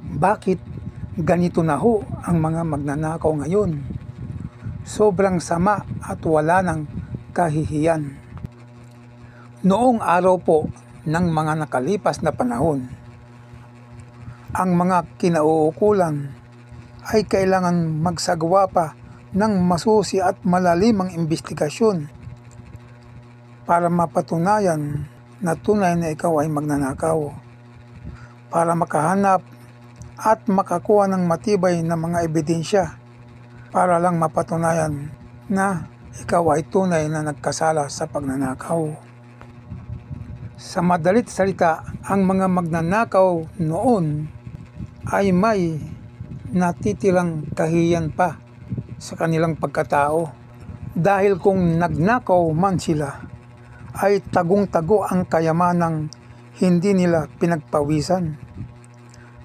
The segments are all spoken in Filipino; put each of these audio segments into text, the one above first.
Bakit ganito na ho ang mga magnanakaw ngayon? Sobrang sama at wala ng kahihiyan. Noong araw po ng mga nakalipas na panahon, ang mga kinauukulan ay kailangan magsagawa pa ng masusi at malalimang imbestigasyon para mapatunayan na tunay na ikaw ay magnanakaw, para makahanap at makakuha ng matibay na mga ebidensya para lang mapatunayan na ikaw ay tunay na nagkasala sa pagnanakaw. Sa madalit salita, ang mga magnanakaw noon ay may natitirang kahihiyan pa sa kanilang pagkatao. Dahil kung nagnakaw man sila, ay tagong-tago ang kayamanang hindi nila pinagpawisan.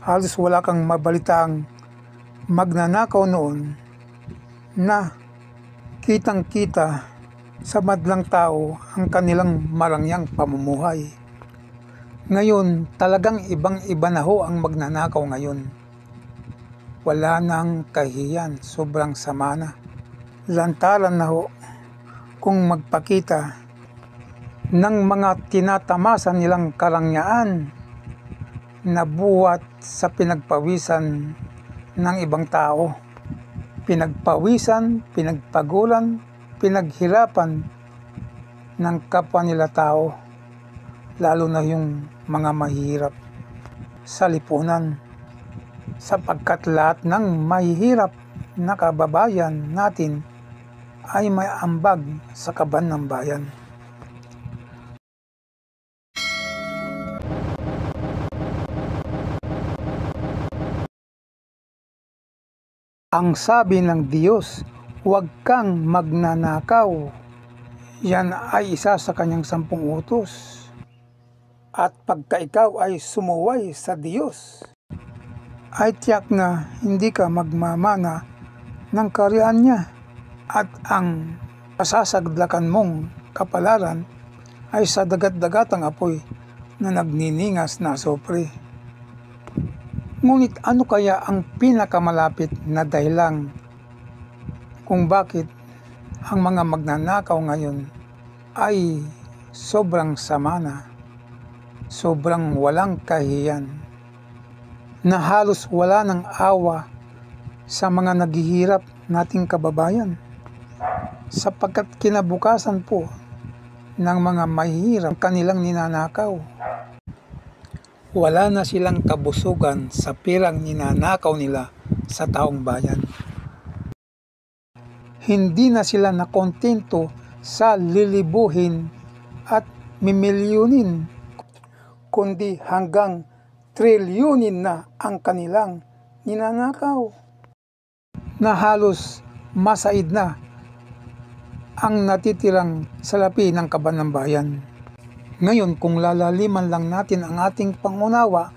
Halos wala kang mabalitaang magnanakaw noon na kitang-kita sa madlang tao ang kanilang marangyang pamumuhay. Ngayon, talagang ibang-iba na ho ang magnanakaw ngayon. Wala nang kahihiyan, sobrang sama na. Lantaran na ho kung magpakita ng mga tinatamasan nilang karangyaan na buhat sa pinagpawisan ng ibang tao. Pinagpawisan, pinagpagulan, pinaghirapan ng kapwa nila tao, lalo na yung mga mahihirap sa lipunan, sapagkat lahat ng mahihirap na kababayan natin ay may ambag sa kaban ng bayan. Ang sabi ng Diyos, huwag kang magnanakaw. Yan ay isa sa kanyang 10 utos. At pagka ikaw ay sumuway sa Diyos, ay tiyak na hindi ka magmamana ng kaharian niya. At ang pasasaglakan mong kapalaran ay sa dagat-dagatang apoy na nagniningas na sopre. Ngunit ano kaya ang pinakamalapit na dahilan kung bakit ang mga magnanakaw ngayon ay sobrang sama na, sobrang walang kahihiyan, na halos wala ng awa sa mga naghihirap nating kababayan, sapagkat kinabukasan po ng mga mahihirap kanilang ninanakaw. Wala na silang kabusugan sa pirang ninanakaw nila sa taong bayan. Hindi na sila nakontento sa lilibuhin at mimilyunin, kundi hanggang trilyunin na ang kanilang ninanakaw, na halos masaid na ang natitirang salapi ng kaban ng bayan. Ngayon, kung lalaliman lang natin ang ating pangunawa,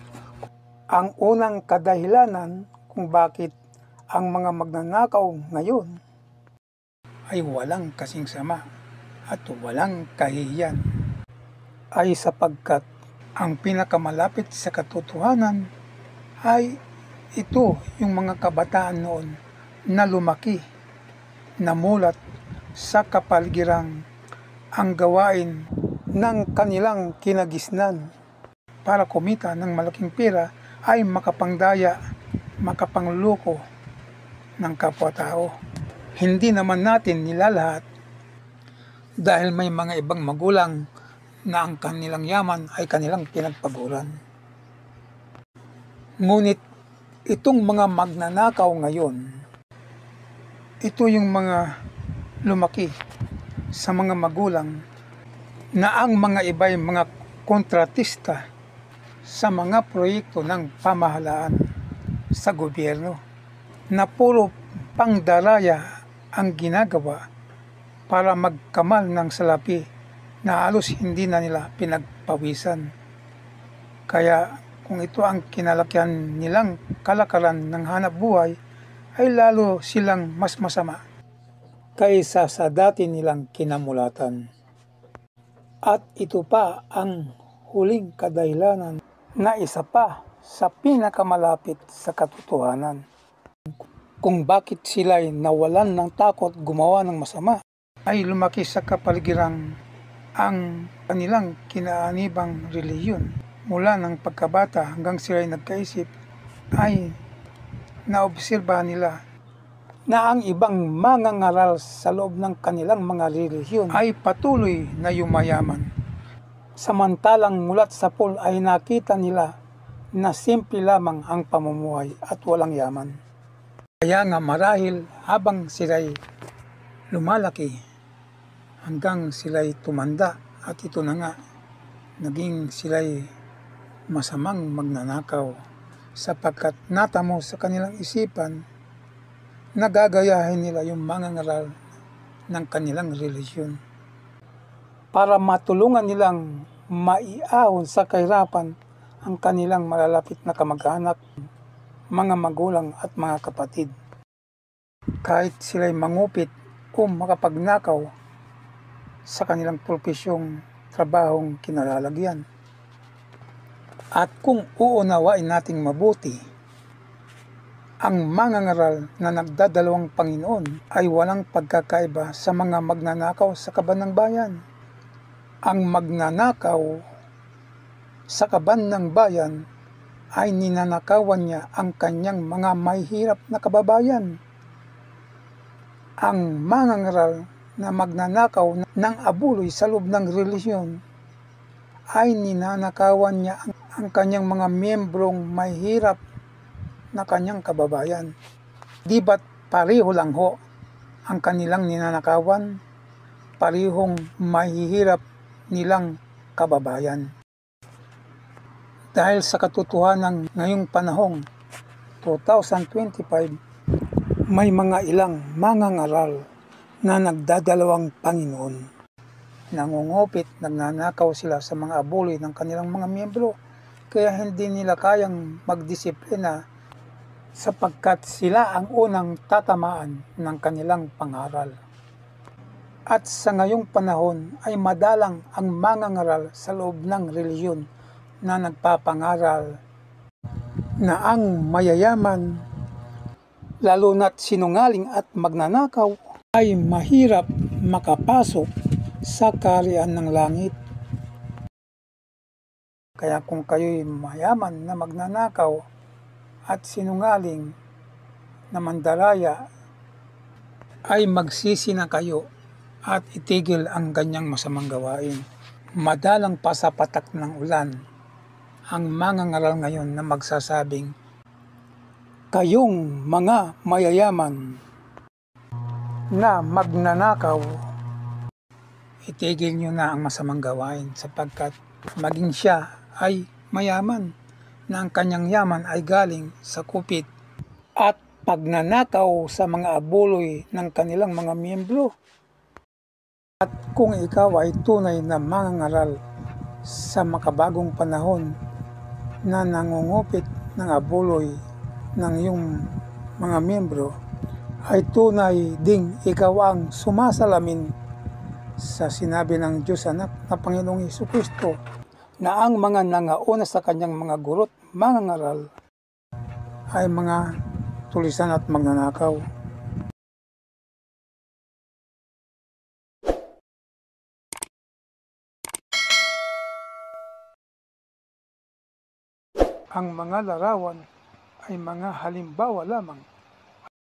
ang unang kadahilanan kung bakit ang mga magnanakaw ngayon ay walang kasing sama at walang kahihiyan, ay sapagkat ang pinakamalapit sa katotohanan ay ito yung mga kabataan noon na lumaki, namulat sa kapaligiran ang gawain ng kanilang kinagisnan para kumita ng malaking pera ay makapangdaya, makapangloko ng kapwa-tao. Hindi naman natin nilalahat dahil may mga ibang magulang na ang kanilang yaman ay kanilang pinagpaguran. Ngunit itong mga magnanakaw ngayon, ito yung mga lumaki sa mga magulang na ang mga iba'y mga kontratista sa mga proyekto ng pamahalaan sa gobyerno, na puro pangdaraya ang ginagawa para magkamal ng salapi na halos hindi na nila pinagpawisan. Kaya kung ito ang kinalakihan nilang kalakaran ng hanap buhay, ay lalo silang mas masama kaysa sa dati nilang kinamulatan. At ito pa ang huling kadahilanan na isa pa sa pinakamalapit sa katotohanan. Kung bakit sila'y nawalan ng takot gumawa ng masama, ay lumaki sa kapaligiran ang kanilang kinaanibang relihiyon. Mula ng pagkabata hanggang sila'y nagkaisip, ay naobserbahan nila na ang ibang mangangaral sa loob ng kanilang mga relihiyon ay patuloy na yumayaman. Samantalang mulat sa pool ay nakita nila na simple lamang ang pamumuhay at walang yaman. Kaya nga marahil habang sila'y lumalaki hanggang sila'y tumanda, at ito na nga, naging sila'y masamang magnanakaw sapagkat natamo sa kanilang isipan nagagayahin nila yung mangangaral ng kanilang relihiyon para matulungan nilang maiahon sa kahirapan ang kanilang malalapit na kamag-anak, mga magulang at mga kapatid. Kahit sila'y mangupit o makapagnakaw sa kanilang profesyong trabahong kinalalagyan. At kung uunawain nating mabuti, ang mangangaral na nagdadalawang Panginoon ay walang pagkakaiba sa mga magnanakaw sa kaban ng bayan. Ang magnanakaw sa kaban ng bayan ay ninanakawan niya ang kanyang mga mahihirap na kababayan. Ang mangangaral na magnanakaw ng abuloy sa loob ng relihiyon ay ninanakawan niya ang kanyang mga miyembrong mahihirap na kanyang kababayan. Di ba't pareho lang ho ang kanilang ninanakawan, parehong mahihirap nilang kababayan. Dahil sa katotohanan ngayong panahong 2025, may mga ilang mangangaral na nagdadalawang Panginoon. Nangungupit, nagnanakaw sila sa mga abuloy ng kanilang mga miyembro, kaya hindi nila kayang magdisiplina sapagkat sila ang unang tatamaan ng kanilang pangaral. At sa ngayong panahon ay madalang ang mangangaral sa loob ng relihiyon na nagpapangaral na ang mayayaman, lalo na't sinungaling at magnanakaw, ay mahirap makapasok sa kaharian ng langit. Kaya kung kayo'y mayaman na magnanakaw at sinungaling na mandaraya, ay magsisi na kayo at itigil ang ganyang masamang gawain. Madalang pa sa patak ng ulan ang mangangaral ngayon na magsasabing, kayong mga mayayaman na magnanakaw, itigil nyo na ang masamang gawain sapagkat maging siya ay mayaman na ang kanyang yaman ay galing sa kupit at pagnanakaw sa mga abuloy ng kanilang mga miyembro. At kung ikaw ay tunay na mangangaral sa makabagong panahon na nangungupit ng abuloy ng iyong mga miyembro, ay tunay ding ikaw ang sumasalamin sa sinabi ng Diyos Anak na Panginoong Jesucristo, na ang mga nangauna sa kanyang mga guro't mangangaral ay mga tulisan at magnanakaw. Ang mga larawan ay mga halimbawa lamang